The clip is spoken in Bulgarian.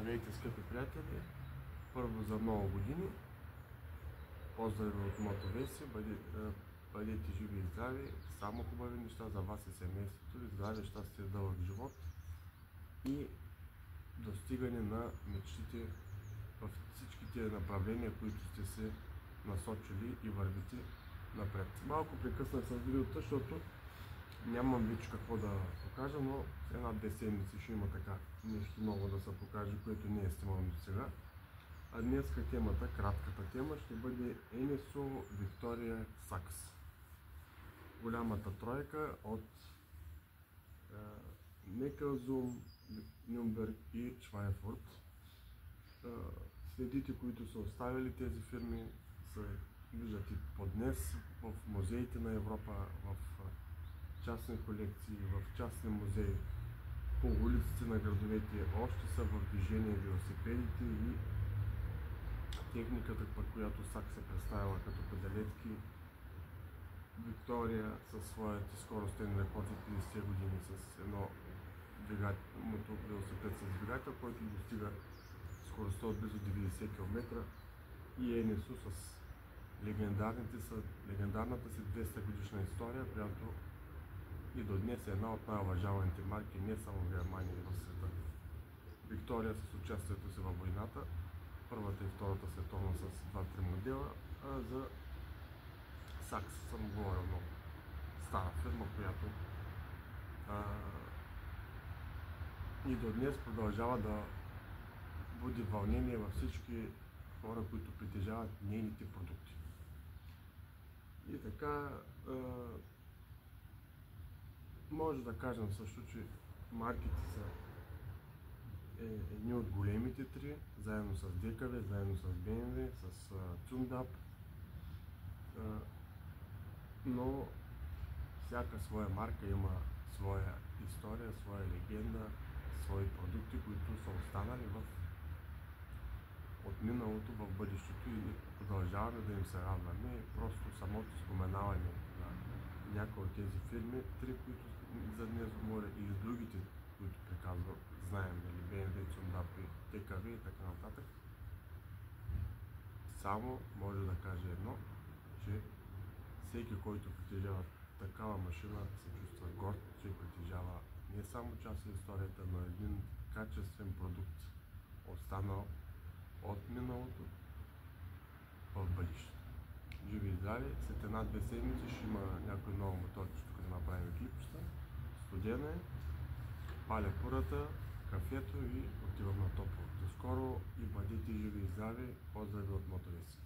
Здравейте, скъпи приятели! Първо за много години. Поздрави от Мотовеси. Бъдете живи и здрави. Само хубави неща за вас и семейството ви. Здраве, щастие, дълъг живот и достигане на мечтите в всичките направления, които сте се насочили и вървите напред. Малко прекъснах с видеото, защото нямам вече какво да покажа, но една-две седмици ще има така нещо много да се покаже, което не е снимано до сега. А днеска темата, кратката тема, ще бъде NSO Victoria Saks. Голямата тройка от Некълзум, Нюрнберг и Швайнфурт. Следите, които са оставили тези фирми, се виждат и по днес в музеите на Европа, в частни колекции, в частни музеи, по улиците на градовете. Още са в движение велосипедите и техниката, която Сакс е представила като педалетки. Виктория със своите скоростен рекорд от 50 години с едно велосипед с двигател, който достига скоростта от близо 90 км, и NSO с легендарната си 200 годишна история, която и до днес е една от най-уважаваните марки не само в Германия и в света. Виктория с участието си във войната, Първата и Втората световна с 2-3 модела, а за Сакс съм говорил много. Стара фирма, която и до днес продължава да буди вълнение във всички хора, които притежават нейните продукти. И така, може да кажем също, че марките са едни от големите три, заедно с DKW, заедно с BMW, с Zundap, но всяка своя марка има своя история, своя легенда, свои продукти, които са останали от миналото в бъдещето и продължаваме да им се радваме. Просто самото споменаване на някои от тези фирми, три, които за днес говоря, и другите, които приказвам, знаем, BMW, Zundap, DKW и така нататък, само може да каже едно, че всеки, който притежава такава машина, се чувства горд, че притежава не само част от историята, но един качествен продукт, останал от миналото в бъдещето. Живи и здрави! След една-две седмици ще има някой ново моторче, тук да направим клипчета. Студена е, паля пурата, кафето и отивам на топло. До скоро и бъдете живи и здрави! Поздрави от Мотовеси!